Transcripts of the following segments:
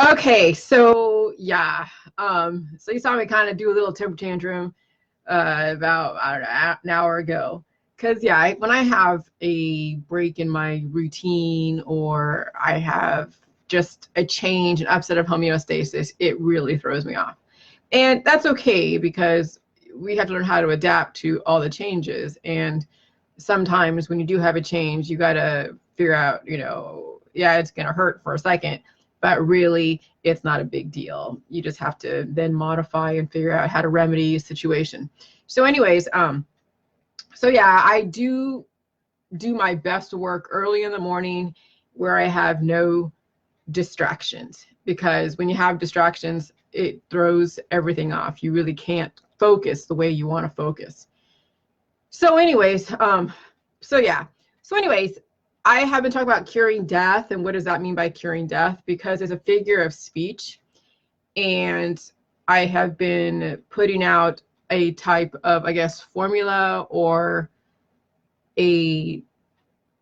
Okay, so yeah, so you saw me kind of do a little temper tantrum about I don't know, an hour ago. Because yeah, when I have a break in my routine or I have just a change, an upset of homeostasis, it really throws me off. And that's okay because we have to learn how to adapt to all the changes. And sometimes when you do have a change, you got to figure out, yeah, it's going to hurt for a second, but really it's not a big deal. You just have to then modify and figure out how to remedy a situation. So anyways, so yeah, I do my best work early in the morning where I have no distractions, because when you have distractions, it throws everything off. You really can't focus the way you want to focus. So anyways, so yeah. So anyways, I have been talking about curing death, and what does that mean by curing death? Because it's a figure of speech, and I have been putting out a type of, I guess, formula or a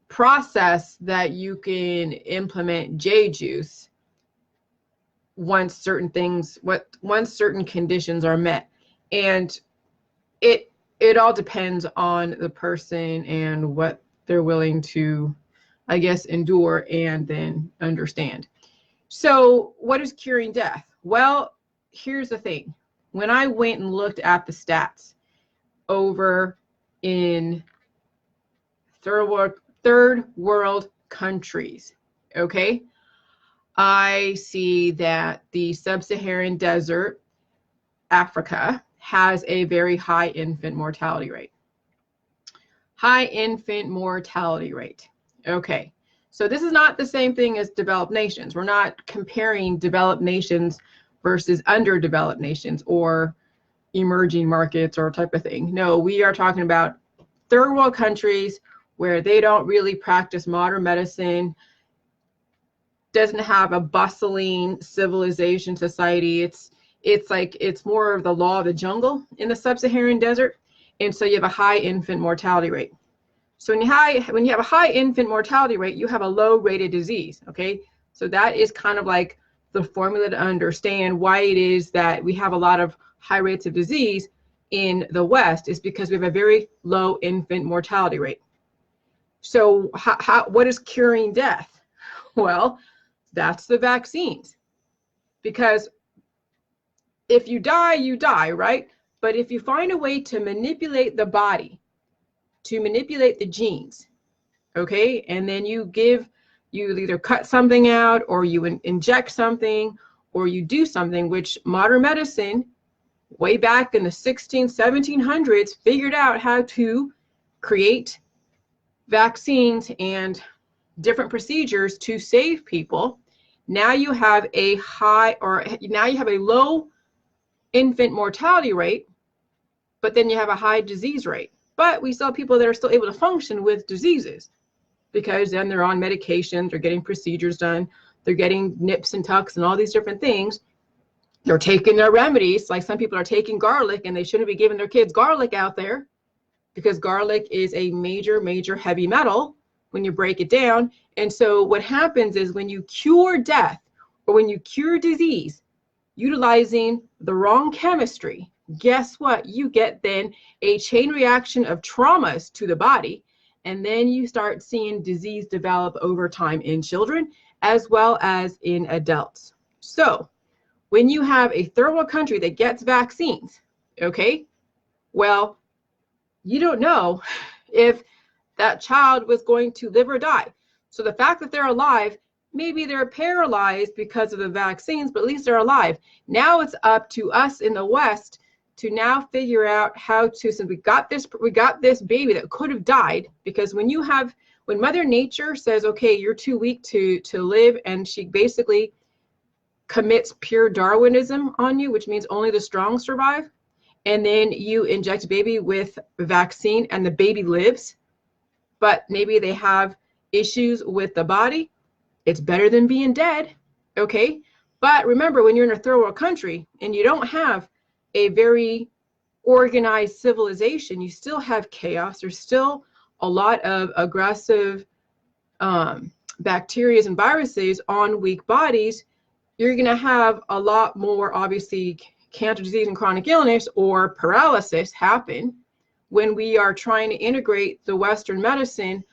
process that you can implement J juice once once certain conditions are met. And it all depends on the person and what they're willing to, I guess, endure and then understand. So what is curing death? Well, here's the thing. When I went and looked at the stats over in third world countries, okay, I see that the sub-Saharan desert, Africa, has a very high infant mortality rate. High infant mortality rate. Okay, so this is not the same thing as developed nations. We're not comparing developed nations versus underdeveloped nations or emerging markets or type of thing. No, we are talking about third world countries where they don't really practice modern medicine, doesn't have a bustling civilization society. It's more of the law of the jungle in the sub-Saharan desert, and so you have a high infant mortality rate. So when you have a high infant mortality rate, you have a low rate of disease. Okay, so that is kind of like the formula to understand why it is that we have a lot of high rates of disease in the West, is because we have a very low infant mortality rate. So what is curing death? Well, that's the vaccines. Because if you die, you die, right? But if you find a way to manipulate the body, to manipulate the genes, okay, and then you either cut something out or you inject something or you do something, which modern medicine way back in the 1700s figured out how to create vaccines and different procedures to save people. Now you have a low infant mortality rate, but then you have a high disease rate. But we still have people that are still able to function with diseases because then they're on medications, they're getting procedures done, they're getting nips and tucks and all these different things. They're taking their remedies, like some people are taking garlic, and they shouldn't be giving their kids garlic out there because garlic is a major, major heavy metal when you break it down. And so what happens is when you cure death or when you cure disease utilizing the wrong chemistry, guess what? You get then a chain reaction of traumas to the body, and then you start seeing disease develop over time in children as well as in adults. So when you have a third world country that gets vaccines, okay, well, you don't know if that child was going to live or die. So the fact that they're alive, maybe they're paralyzed because of the vaccines, but at least they're alive. Now it's up to us in the West to now figure out how to, since we got this baby that could have died, because when Mother Nature says, okay, you're too weak to live, and she basically commits pure Darwinism on you, which means only the strong survive, and then you inject a baby with a vaccine and the baby lives, but maybe they have issues with the body, it's better than being dead, okay? But remember, when you're in a third world country and you don't have a very organized civilization, you still have chaos. There's still a lot of aggressive bacteria and viruses on weak bodies. you're going to have a lot more, obviously, cancer disease and chronic illness or paralysis happen when we are trying to integrate the Western medicine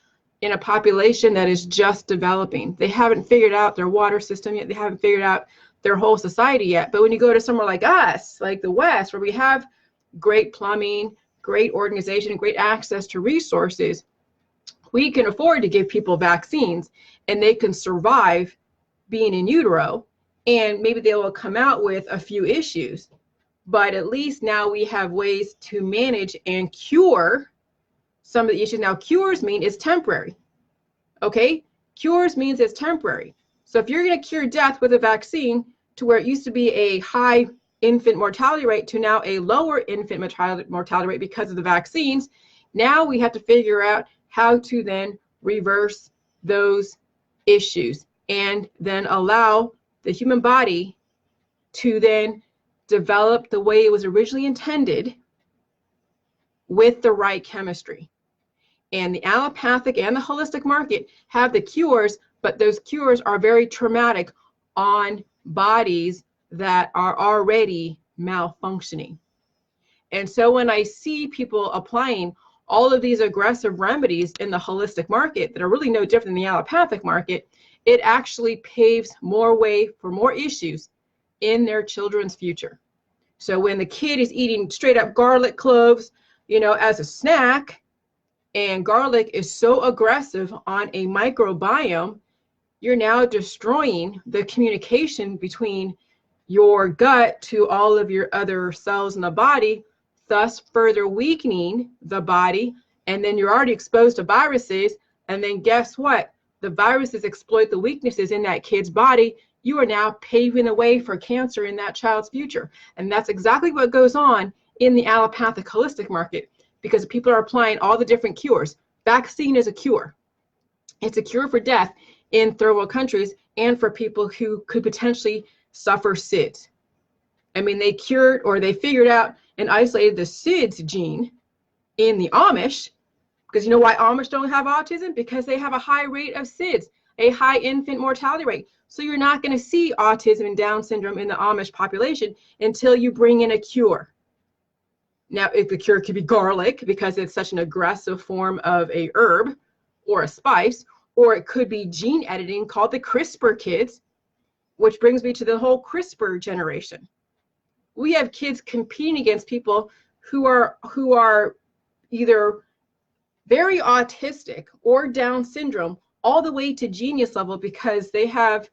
in a population that is just developing. They haven't figured out their water system yet. They haven't figured out their whole society yet. But when you go to somewhere like us, like the West, where we have great plumbing, great organization, great access to resources, we can afford to give people vaccines and they can survive being in utero, and maybe they will come out with a few issues, but at least now we have ways to manage and cure some of the issues. Now, cures mean it's temporary, okay? Cures means it's temporary. So if you're going to cure death with a vaccine to where it used to be a high infant mortality rate to now a lower infant mortality rate because of the vaccines, now we have to figure out how to then reverse those issues and then allow the human body to then develop the way it was originally intended with the right chemistry. And the allopathic and the holistic market have the cures, but those cures are very traumatic on bodies that are already malfunctioning. And so when I see people applying all of these aggressive remedies in the holistic market that are really no different than the allopathic market, it actually paves more way for more issues in their children's future. So when the kid is eating straight up garlic cloves, you know, as a snack, and garlic is so aggressive on a microbiome, you're now destroying the communication between your gut to all of your other cells in the body, thus further weakening the body. And then you're already exposed to viruses. And then guess what? The viruses exploit the weaknesses in that kid's body. You are now paving the way for cancer in that child's future. And that's exactly what goes on in the allopathic holistic market, because people are applying all the different cures. Vaccine is a cure. It's a cure for death in third world countries and for people who could potentially suffer SIDS. I mean, they cured or they figured out and isolated the SIDS gene in the Amish, because you know why Amish don't have autism? Because they have a high rate of SIDS, a high infant mortality rate. So you're not going to see autism and Down syndrome in the Amish population until you bring in a cure. Now, if the cure could be garlic, because it's such an aggressive form of a herb or a spice, or it could be gene editing called the CRISPR kids, which brings me to the whole CRISPR generation. We have kids competing against people who are either very autistic or Down syndrome, all the way to genius level, because they have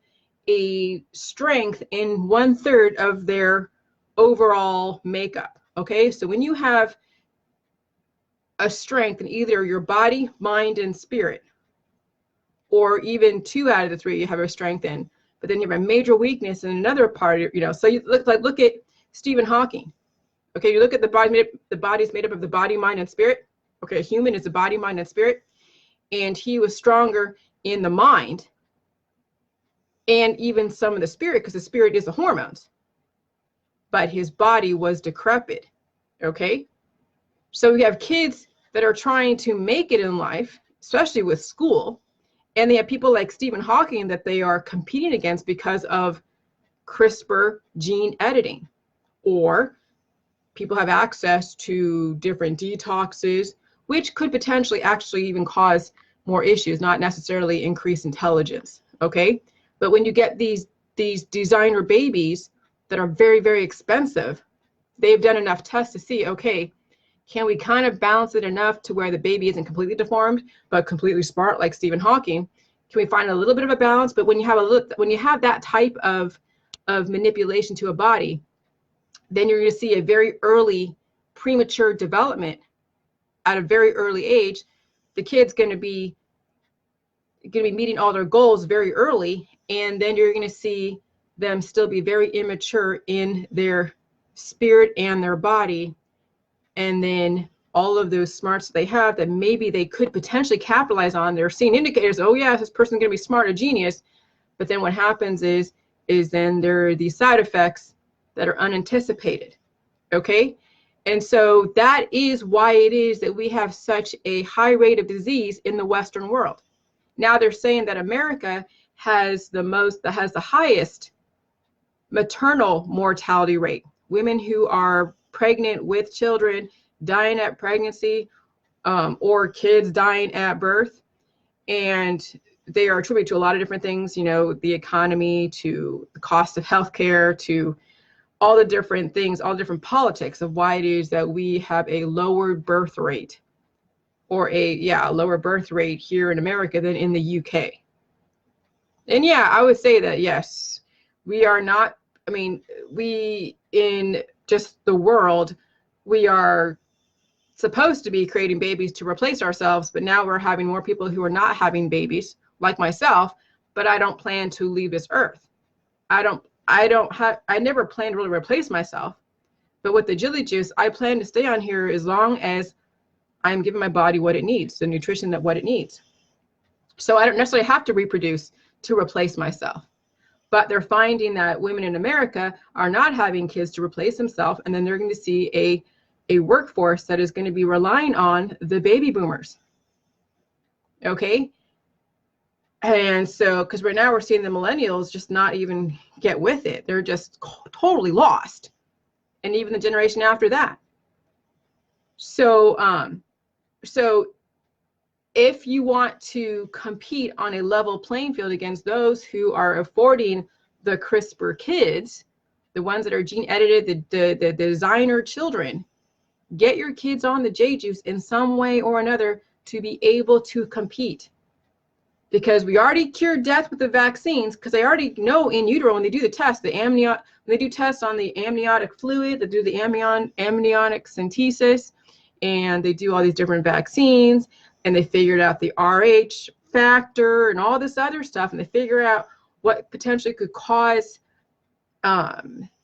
a strength in 1/3 of their overall makeup. Okay, so when you have a strength in either your body, mind, and spirit, or even 2 out of the 3 you have a strength in, but then you have a major weakness in another part, you know, so you look at Stephen Hawking. Okay, you look at the body's made up of the body, mind, and spirit. Okay, a human is the body, mind, and spirit. And he was stronger in the mind and even some of the spirit, because the spirit is the hormones. But his body was decrepit. Okay, so we have kids that are trying to make it in life, especially with school, and they have people like Stephen Hawking that they are competing against because of CRISPR gene editing. Or people have access to different detoxes, which could potentially actually even cause more issues, not necessarily increase intelligence. Okay, but when you get these designer babies that are very, very expensive, they've done enough tests to see, okay, can we kind of balance it enough to where the baby isn't completely deformed but completely smart like Stephen Hawking? Can we find a little bit of a balance? But when you have that type of manipulation to a body, then you're going to see a very early premature development at a very early age. The kid's going to be meeting all their goals very early, and then you're going to see them still be very immature in their spirit and their body. And then all of those smarts that they have that maybe they could potentially capitalize on, they're seeing indicators, oh yeah, this person's going to be smart, a genius. But then what happens is then there are these side effects that are unanticipated. Okay, and so that is why it is that we have such a high rate of disease in the Western world. Now they're saying that America has the highest maternal mortality rate. Women who are pregnant with children dying at pregnancy, or kids dying at birth. And they are attributed to a lot of different things, you know, the economy, to the cost of healthcare, to all the different things, all the different politics of why it is that we have a lower birth rate, or a lower birth rate here in America than in the UK. And yeah, I would say that, yes, we are not, I mean, we in just the world, we are supposed to be creating babies to replace ourselves, but now we're having more people who are not having babies, like myself, but I don't plan to leave this earth. I never plan to really replace myself, but with the Jilly Juice, I plan to stay on here as long as I'm giving my body what it needs, the nutrition that what it needs. So I don't necessarily have to reproduce to replace myself. But they're finding that women in America are not having kids to replace themselves, and then they're going to see a workforce that is going to be relying on the baby boomers. Okay? And so, because right now we're seeing the millennials just not even get with it. They're just totally lost. And even the generation after that. So, so if you want to compete on a level playing field against those who are affording the CRISPR kids, the ones that are gene edited, the designer children, get your kids on the J-Juice in some way or another to be able to compete. Because we already cured death with the vaccines, because they already know in utero when they do the test, when they do tests on the amniotic fluid, they do the amniotic centesis, and they do all these different vaccines, and they figured out the RH factor and all this other stuff, and they figure out what potentially could cause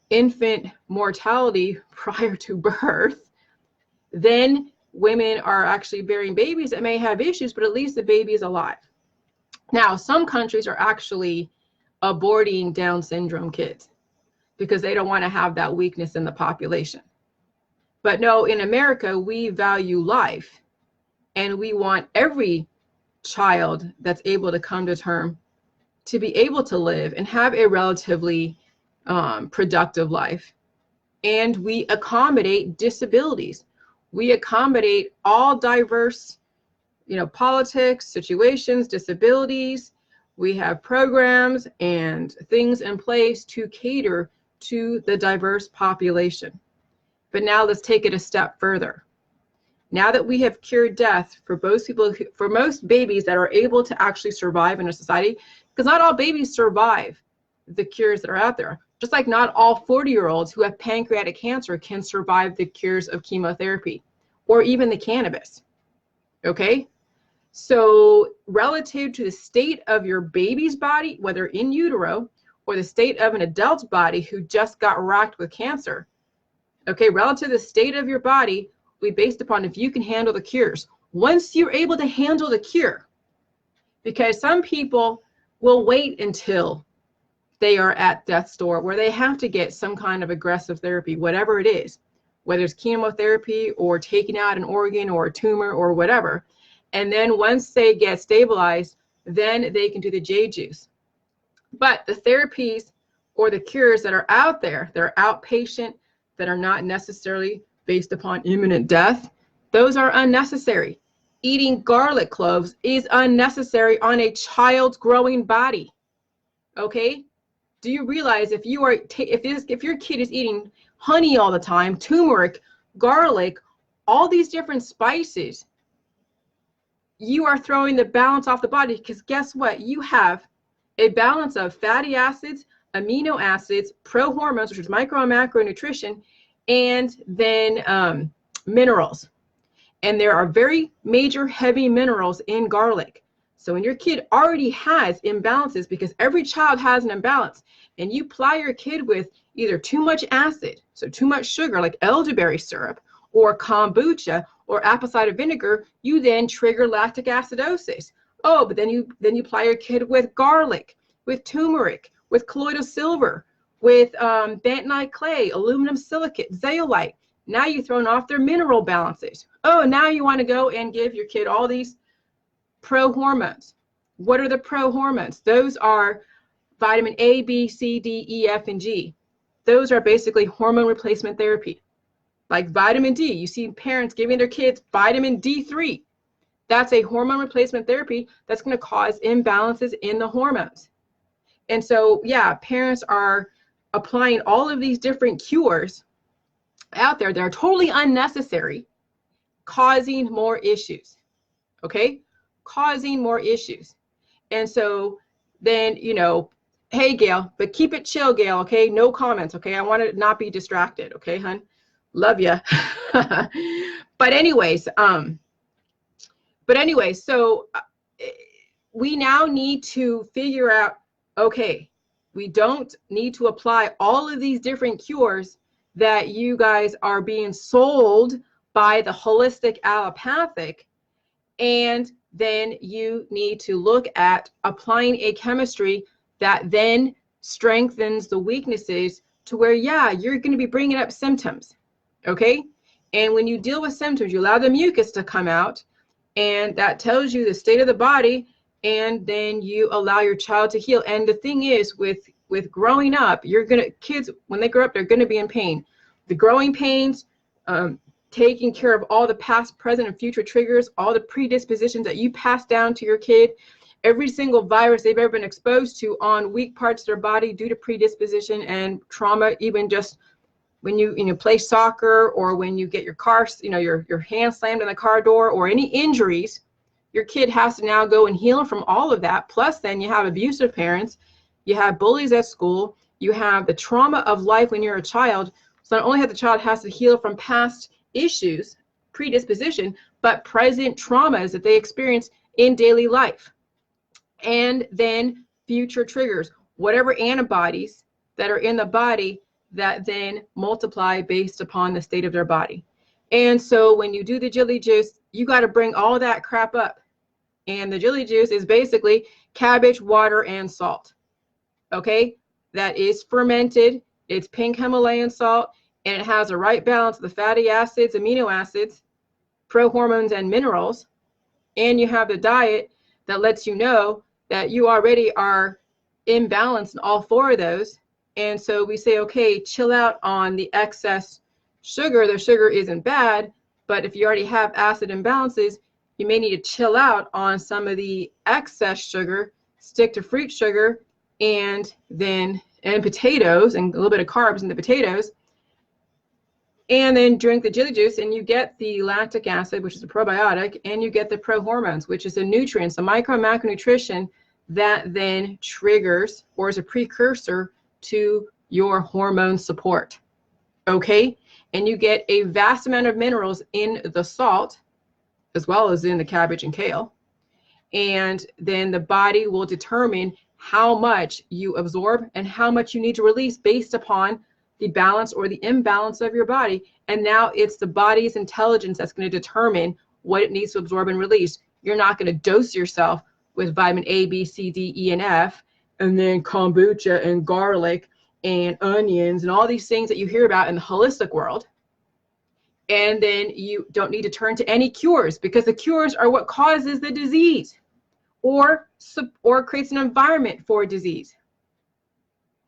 infant mortality prior to birth. Then women are actually bearing babies that may have issues, but at least the baby is alive. Now, some countries are actually aborting Down syndrome kids because they don't want to have that weakness in the population. But no, in America, we value life, and we want every child that's able to come to term to be able to live and have a relatively productive life. And we accommodate disabilities. We accommodate all diverse, politics, situations, disabilities. We have programs and things in place to cater to the diverse population. But now let's take it a step further. Now that we have cured death for most babies that are able to actually survive in a society, because not all babies survive the cures that are out there. Just like not all 40-year-olds who have pancreatic cancer can survive the cures of chemotherapy or even the cannabis. Okay? So relative to the state of your baby's body, whether in utero or the state of an adult's body who just got racked with cancer, okay, relative to the state of your body, we based upon if you can handle the cures. Once you're able to handle the cure, because some people will wait until they are at death's door where they have to get some kind of aggressive therapy, whatever it is, whether it's chemotherapy or taking out an organ or a tumor or whatever. And then once they get stabilized, then they can do the J-Juice. But the therapies or the cures that are out there, that are outpatient, that are not necessarily based upon imminent death, those are unnecessary. Eating garlic cloves is unnecessary on a child's growing body. Okay? Do you realize if your kid is eating honey all the time, turmeric, garlic, all these different spices, you are throwing the balance off the body, because guess what? You have a balance of fatty acids, amino acids, prohormones, which is micro and macronutrition, and then minerals. And there are very major heavy minerals in garlic. So when your kid already has imbalances, because every child has an imbalance, and you ply your kid with either too much acid, so too much sugar like elderberry syrup, or kombucha, or apple cider vinegar, you then trigger lactic acidosis. Oh, but then you ply your kid with garlic, with turmeric, with colloidal silver, with bentonite clay, aluminum silicate, zeolite. Now you've thrown off their mineral balances. Oh, now you want to go and give your kid all these prohormones. What are the prohormones? Those are vitamin A, B, C, D, E, F, and G. those are basically hormone replacement therapy. Like vitamin D, you see parents giving their kids vitamin D3. That's a hormone replacement therapy that's going to cause imbalances in the hormones. And so, yeah, parents are applying all of these different cures out there that are totally unnecessary, causing more issues. Okay? Causing more issues. And so then, you know, hey, Gail, but keep it chill, Gail, okay? No comments, okay? I want to not be distracted, okay, hun? Love ya. But anyways, so we now need to figure out, okay, we don't need to apply all of these different cures that you guys are being sold by the holistic allopathic, and then you need to look at applying a chemistry that then strengthens the weaknesses to where, yeah, you're going to be bringing up symptoms, okay? And when you deal with symptoms, you allow the mucus to come out, and that tells you the state of the body, and then you allow your child to heal. And the thing is, with growing up, kids, when they grow up, they're going to be in pain. The growing pains, taking care of all the past, present, and future triggers, all the predispositions that you pass down to your kid, every single virus they've ever been exposed to on weak parts of their body due to predisposition and trauma, even just when you play soccer, or when you get your car, your hand slammed in the car door, or any injuries, your kid has to now go and heal from all of that. Plus then you have abusive parents, you have bullies at school, you have the trauma of life when you're a child. So not only has the child has to heal from past issues, predisposition, but present traumas that they experience in daily life. And then future triggers, whatever antibodies that are in the body that then multiply based upon the state of their body. And so when you do the Jilly Juice, you got to bring all that crap up. And the Jilly Juice is basically cabbage, water, and salt. Okay? That is fermented. It's pink Himalayan salt, and it has the right balance of the fatty acids, amino acids, prohormones, and minerals. And you have the diet that lets you know that you already are imbalanced in all four of those. And so we say, okay, chill out on the excess sugar. The sugar isn't bad, but if you already have acid imbalances, you may need to chill out on some of the excess sugar, stick to fruit sugar, and potatoes, and a little bit of carbs in the potatoes, and then drink the Jilly Juice, and you get the lactic acid, which is a probiotic, and you get the prohormones, which is the nutrients, the micro and macronutrition that then triggers or is a precursor to your hormone support. Okay? And you get a vast amount of minerals in the salt, as well as in the cabbage and kale. And then the body will determine how much you absorb and how much you need to release based upon the balance or the imbalance of your body. And now it's the body's intelligence that's going to determine what it needs to absorb and release. You're not going to dose yourself with vitamin A, B, C, D, E, and F, and then kombucha and garlic and onions and all these things that you hear about in the holistic world. And then you don't need to turn to any cures, because the cures are what causes the disease or creates an environment for disease.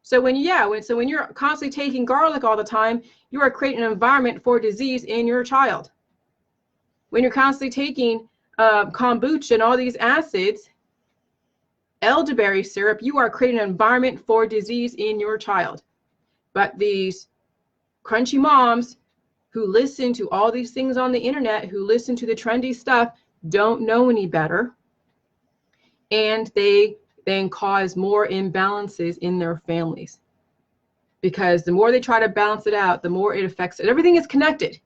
So when you're constantly taking garlic all the time, you are creating an environment for disease in your child. When you're constantly taking kombucha and all these acids, elderberry syrup, you are creating an environment for disease in your child. But these crunchy moms who listen to all these things on the internet, who listen to the trendy stuff, don't know any better. And they then cause more imbalances in their families. Because the more they try to balance it out, the more it affects it. Everything is connected.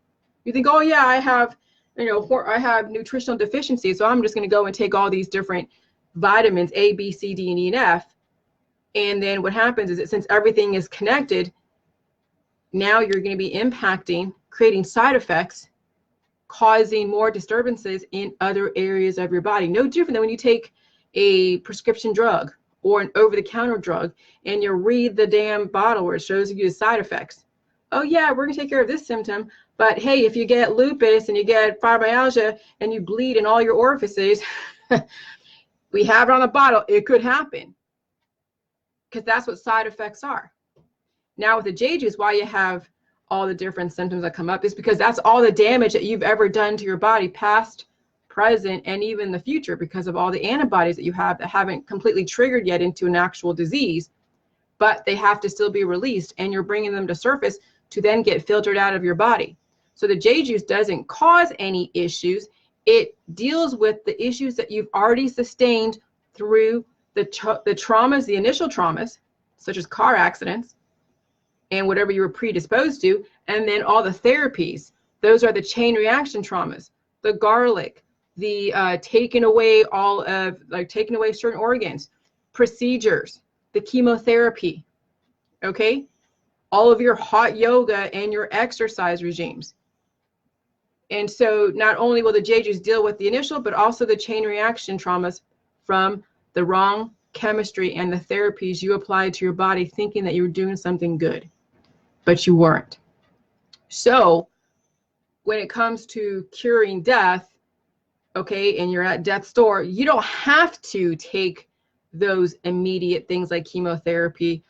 You think, oh yeah, I have nutritional deficiencies, so I'm just going to go and take all these different vitamins, A, B, C, D, and E, and F. And then what happens is that since everything is connected, now you're going to be impacting, creating side effects, causing more disturbances in other areas of your body. No different than when you take a prescription drug or an over-the-counter drug and you read the damn bottle where it shows you the side effects. Oh yeah, we're going to take care of this symptom, but hey, if you get lupus and you get fibromyalgia and you bleed in all your orifices, we have it on the bottle, it could happen. Because that's what side effects are. Now with the J juice, why you have all the different symptoms that come up is because that's all the damage that you've ever done to your body, past, present, and even the future, because of all the antibodies that you have that haven't completely triggered yet into an actual disease, but they have to still be released, and you're bringing them to surface to then get filtered out of your body. So the J juice doesn't cause any issues. It deals with the issues that you've already sustained through the traumas, the initial traumas, such as car accidents and whatever you were predisposed to, and then all the therapies. Those are the chain reaction traumas, the garlic, the taking away taking away certain organs, procedures, the chemotherapy, okay? All of your hot yoga and your exercise regimes. And so not only will the J juice deal with the initial, but also the chain reaction traumas from the wrong chemistry and the therapies you applied to your body thinking that you were doing something good, but you weren't. So when it comes to curing death, okay, and you're at death's door, you don't have to take those immediate things like chemotherapy.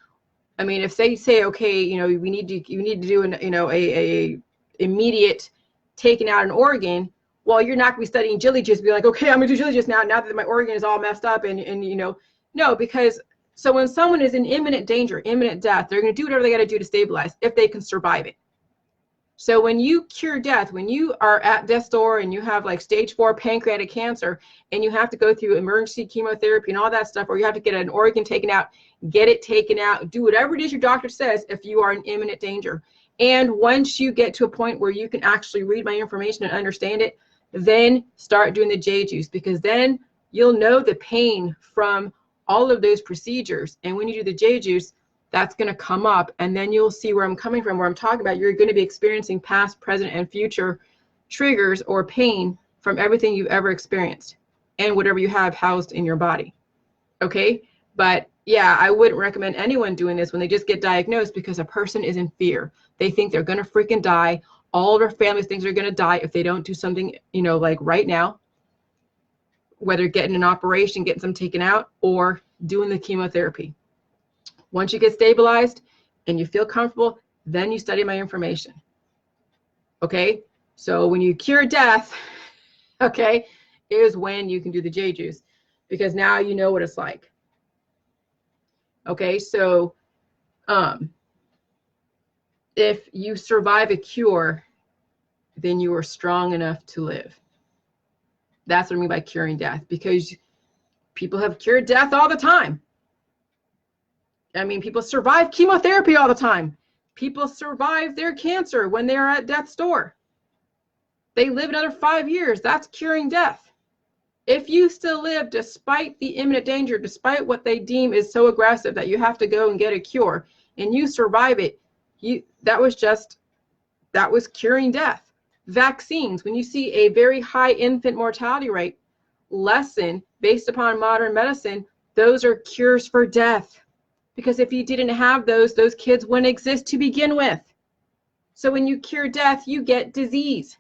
I mean, if they say, okay, you know, you need to do an, you know, a immediate taking out an organ, well, you're not gonna be studying Jilly Juice, be like, okay, I'm gonna do Jilly Juice now that my organ is all messed up, and you know, no, because so when someone is in imminent danger, imminent death, they're gonna do whatever they gotta do to stabilize if they can survive it. So when you cure death, when you are at death's door and you have like stage 4 pancreatic cancer and you have to go through emergency chemotherapy and all that stuff, or you have to get an organ taken out, get it taken out, do whatever it is your doctor says if you are in imminent danger. And once you get to a point where you can actually read my information and understand it, then start doing the J juice, because then you'll know the pain from all of those procedures. And when you do the J juice, that's going to come up, and then you'll see where I'm coming from, where I'm talking about you're going to be experiencing past, present, and future triggers or pain from everything you've ever experienced and whatever you have housed in your body. Okay? But yeah, I wouldn't recommend anyone doing this when they just get diagnosed, because a person is in fear. They think they're going to freaking die. All of their families think they're going to die if they don't do something, you know, like right now, whether getting an operation, getting some taken out, or doing the chemotherapy. Once you get stabilized and you feel comfortable, then you study my information. Okay? So when you cure death, okay, is when you can do the J juice, because now you know what it's like. Okay, so if you survive a cure, then you are strong enough to live. That's what I mean by curing death, because people have cured death all the time. I mean, people survive chemotherapy all the time. People survive their cancer when they're at death's door. They live another 5 years. That's curing death. If you still live despite the imminent danger, despite what they deem is so aggressive that you have to go and get a cure, and you survive it, that was curing death. Vaccines, when you see a very high infant mortality rate lessen based upon modern medicine, those are cures for death. Because if you didn't have those kids wouldn't exist to begin with. So when you cure death, you get disease.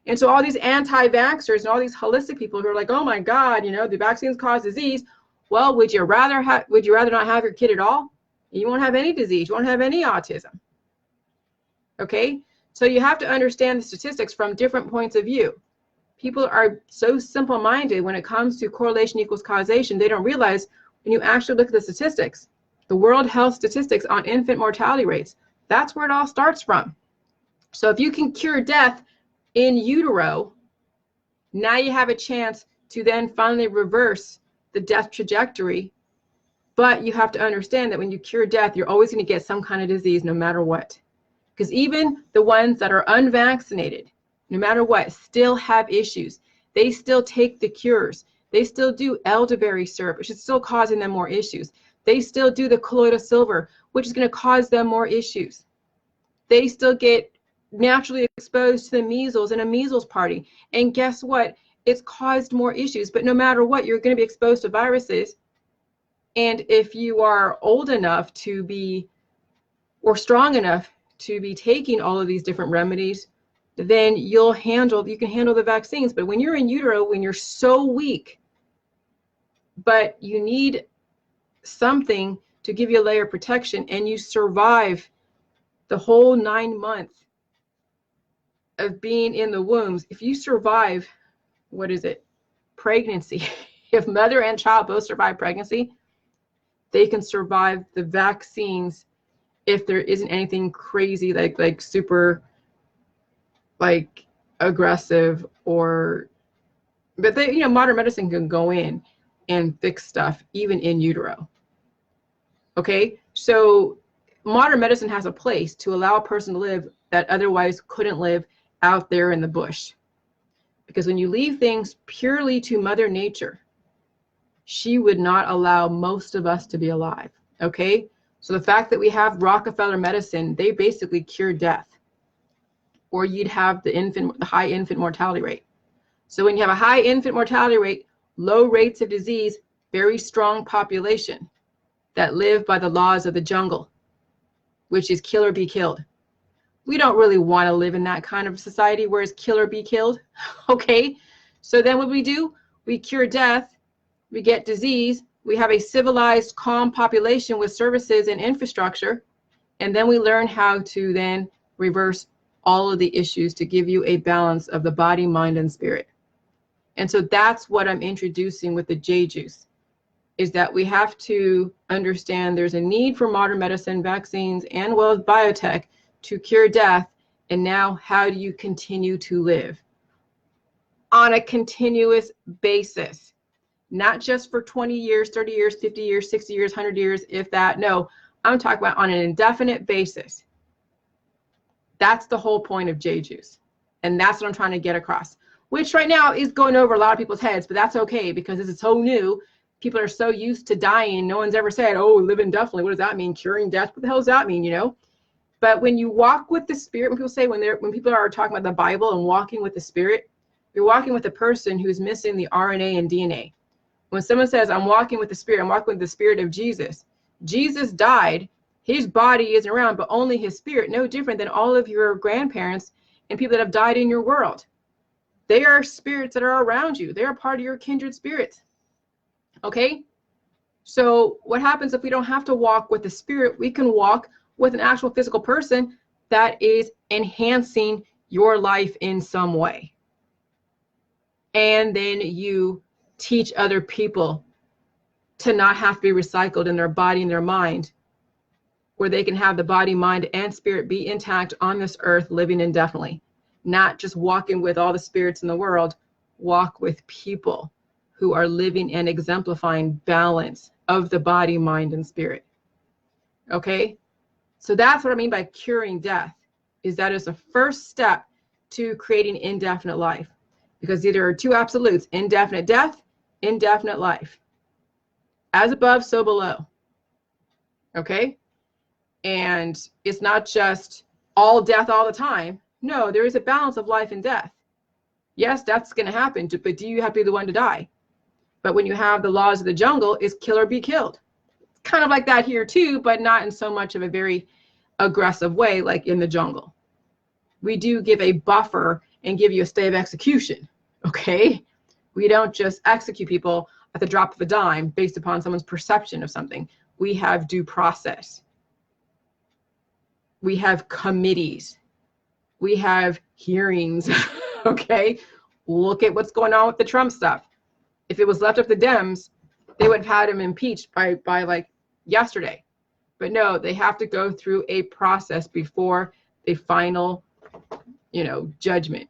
And so all these anti-vaxxers and all these holistic people who are like, oh my God, you know, the vaccines cause disease. Well, would you rather not have your kid at all? You won't have any disease. You won't have any autism. Okay? So you have to understand the statistics from different points of view. People are so simple-minded when it comes to correlation equals causation. They don't realize when you actually look at the statistics, the World Health statistics on infant mortality rates, that's where it all starts from. So if you can cure death in utero, now you have a chance to then finally reverse the death trajectory. But you have to understand that when you cure death, you're always going to get some kind of disease no matter what. Because even the ones that are unvaccinated, no matter what, still have issues. They still take the cures. They still do elderberry syrup, which is still causing them more issues. They still do the colloidal silver, which is going to cause them more issues. They still get naturally exposed to the measles in a measles party. And guess what? It's caused more issues. But no matter what, you're going to be exposed to viruses. And if you are old enough to be, or strong enough to be taking all of these different remedies, then you can handle the vaccines. But when you're in utero, when you're so weak, but you need something to give you a layer of protection, and you survive the whole 9 months of being in the wombs. If you survive, what is it? Pregnancy. If mother and child both survive pregnancy, they can survive the vaccines if there isn't anything crazy like super like aggressive, or but they, you know, modern medicine can go in and fix stuff even in utero. Okay, so modern medicine has a place to allow a person to live that otherwise couldn't live out there in the bush. Because when you leave things purely to Mother Nature, she would not allow most of us to be alive. Okay, so the fact that we have Rockefeller medicine, they basically cure death, or you'd have the high infant mortality rate. So when you have a high infant mortality rate, low rates of disease, very strong population that live by the laws of the jungle, which is kill or be killed. We don't really want to live in that kind of society where it's kill or be killed. Okay, so then what do? We cure death, we get disease, we have a civilized, calm population with services and infrastructure, and then we learn how to then reverse all of the issues to give you a balance of the body, mind, and spirit. And so that's what I'm introducing with the J juice, is that we have to understand there's a need for modern medicine, vaccines, and well, biotech to cure death. And now how do you continue to live on a continuous basis? Not just for 20 years, 30 years, 50 years, 60 years, 100 years, if that. No, I'm talking about on an indefinite basis. That's the whole point of J juice. And that's what I'm trying to get across, which right now is going over a lot of people's heads, but that's okay because this is so new. People are so used to dying. No one's ever said, oh, live indefinitely. What does that mean? Curing death? What the hell does that mean? You know? But when you walk with the Spirit, when people say, when people are talking about the Bible and walking with the Spirit, you're walking with a person who's missing the RNA and DNA. When someone says, I'm walking with the Spirit, I'm walking with the Spirit of Jesus. Jesus died. His body isn't around, but only his spirit, no different than all of your grandparents and people that have died in your world. They are spirits that are around you. They are part of your kindred spirits. Okay? So what happens if we don't have to walk with the Spirit? We can walk with an actual physical person that is enhancing your life in some way. And then you teach other people to not have to be recycled in their body and their mind, where they can have the body, mind, and spirit be intact on this earth, living indefinitely. Not just walking with all the spirits in the world, walk with people who are living and exemplifying balance of the body, mind, and spirit. Okay? So that's what I mean by curing death, is that is the first step to creating indefinite life. Because there are two absolutes, indefinite death, indefinite life. As above, so below. Okay? And it's not just all death all the time. No, there is a balance of life and death. Yes, that's going to happen, but do you have to be the one to die? But when you have the laws of the jungle, it's kill or be killed. It's kind of like that here too, but not in so much of a very aggressive way like in the jungle. We do give a buffer and give you a stay of execution, okay? We don't just execute people at the drop of a dime based upon someone's perception of something. We have due process. We have committees. We have hearings, okay? Look at what's going on with the Trump stuff. If it was left up to the Dems, they would have had him impeached by like yesterday. But no, they have to go through a process before the final, judgment.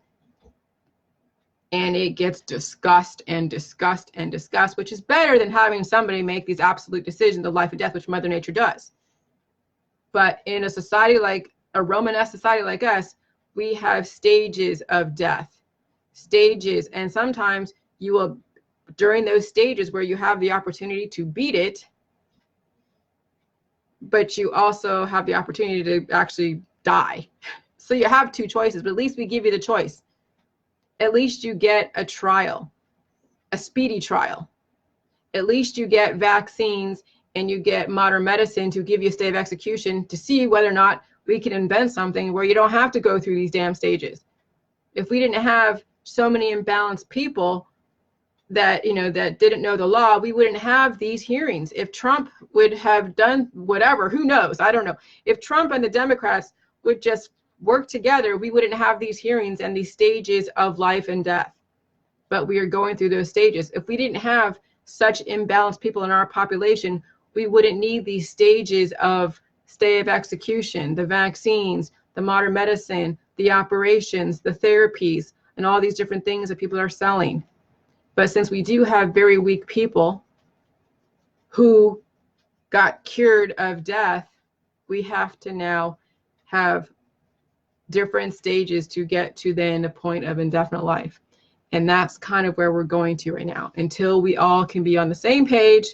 And it gets discussed and discussed and discussed, which is better than having somebody make these absolute decisions of life and death, which Mother Nature does. But in a society like a Romanesque society like us, we have stages of death, stages. And sometimes you will, during those stages where you have the opportunity to beat it, but you also have the opportunity to actually die. So you have two choices, but at least we give you the choice. At least you get a trial, a speedy trial. At least you get vaccines and you get modern medicine to give you a stay of execution to see whether or not we can invent something where you don't have to go through these damn stages. If we didn't have so many imbalanced people, that, you know, that didn't know the law, we wouldn't have these hearings. If Trump would have done whatever, who knows? I don't know. If Trump and the Democrats would just work together, we wouldn't have these hearings and these stages of life and death. But we are going through those stages. If we didn't have such imbalanced people in our population, we wouldn't need these stages of stay of execution, the vaccines, the modern medicine, the operations, the therapies, and all these different things that people are selling. But since we do have very weak people who got cured of death, we have to now have different stages to get to then the point of indefinite life. And that's kind of where we're going to right now, until we all can be on the same page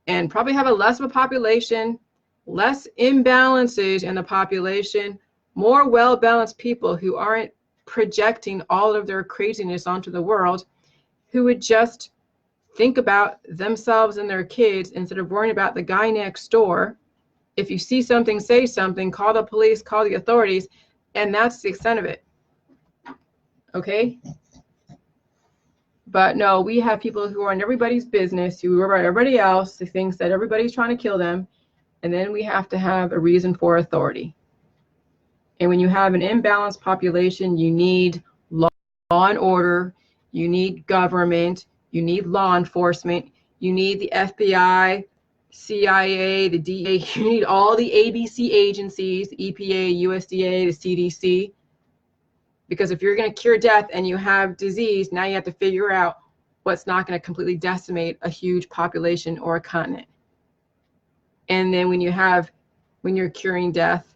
and probably have a less of a population, less imbalances in the population, more well-balanced people who aren't projecting all of their craziness onto the world, who would just think about themselves and their kids instead of worrying about the guy next door. If you see something, say something, call the police, call the authorities, and that's the extent of it. Okay? But no, we have people who are in everybody's business, who worry about everybody else, who thinks that everybody's trying to kill them, and then we have to have a reason for authority. And when you have an imbalanced population, you need law and order, you need government, you need law enforcement, you need the FBI, CIA, the DEA, you need all the ABC agencies, EPA, USDA, the CDC. Because if you're going to cure death and you have disease, now you have to figure out what's not going to completely decimate a huge population or a continent. And then when you're curing death,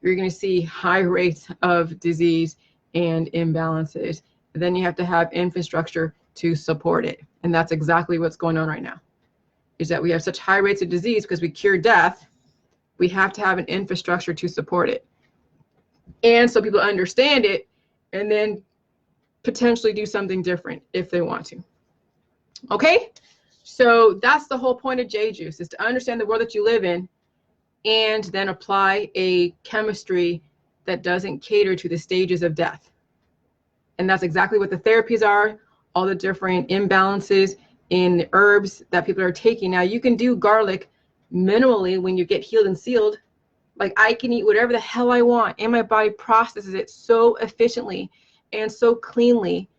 you're going to see high rates of disease and imbalances. And then you have to have infrastructure to support it. And that's exactly what's going on right now, is that we have such high rates of disease because we cure death. We have to have an infrastructure to support it. And so people understand it and then potentially do something different if they want to. Okay? So that's the whole point of J-Juice, is to understand the world that you live in and then apply a chemistry that doesn't cater to the stages of death. And that's exactly what the therapies are, all the different imbalances in the herbs that people are taking. Now, you can do garlic minimally when you get healed and sealed. Like, I can eat whatever the hell I want, and my body processes it so efficiently and so cleanly,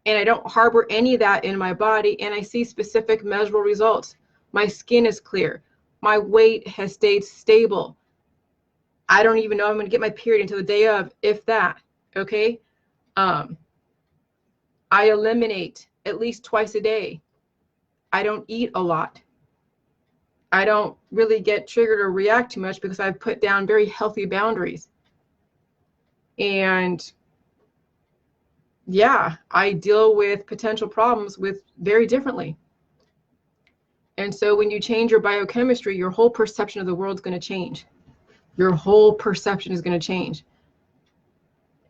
and I don't harbor any of that in my body, and I see specific measurable results. My skin is clear. My weight has stayed stable. I don't even know I'm going to get my period until the day of, if that. Okay? I eliminate at least twice a day. I don't eat a lot. I don't really get triggered or react too much because I've put down very healthy boundaries. And yeah, I deal with potential problems with very differently. And so when you change your biochemistry, your whole perception of the world is going to change. Your whole perception is going to change.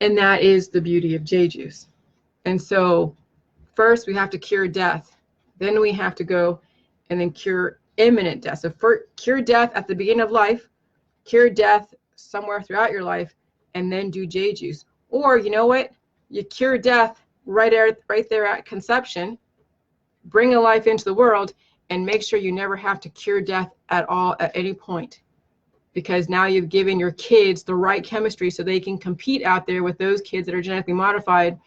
And that is the beauty of J-Juice. And so first we have to cure death. Then we have to go and then cure imminent death. So cure death at the beginning of life, cure death somewhere throughout your life, and then do J-Juice. Or you know what? You cure death right there at conception, bring a life into the world, and make sure you never have to cure death at all at any point. Because now you've given your kids the right chemistry so they can compete out there with those kids that are genetically modified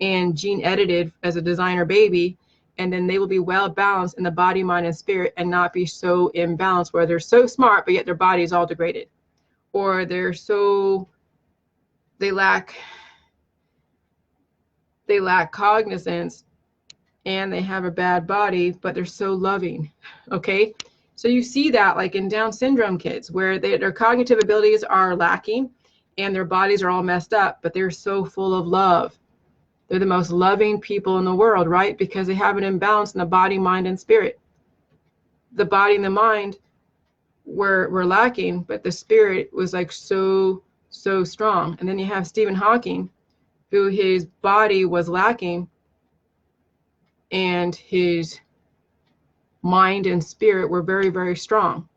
and gene edited as a designer baby. And then they will be well balanced in the body, mind, and spirit, and not be so imbalanced where they're so smart, but yet their body is all degraded. Or they lack cognizance and they have a bad body, but they're so loving. Okay? So you see that like in Down syndrome kids, where their cognitive abilities are lacking and their bodies are all messed up, but they're so full of love. They're the most loving people in the world, right? Because they have an imbalance in the body, mind, and spirit. The body and the mind were lacking, but the spirit was like so strong. And then you have Stephen Hawking, who his body was lacking and his mind and spirit were very, very strong.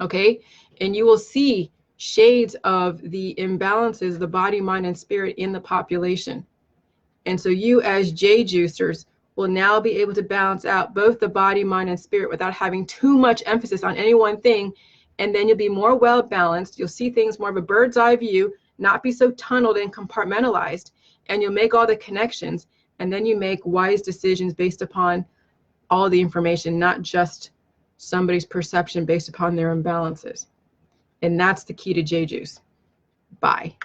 Okay? And you will see shades of the imbalances, the body, mind, and spirit in the population. And so you as J-Juicers will now be able to balance out both the body, mind, and spirit without having too much emphasis on any one thing. And then you'll be more well balanced. You'll see things more of a bird's eye view, not be so tunneled and compartmentalized, and you'll make all the connections. And then you make wise decisions based upon all the information, not just somebody's perception based upon their imbalances. And that's the key to J Juice. Bye.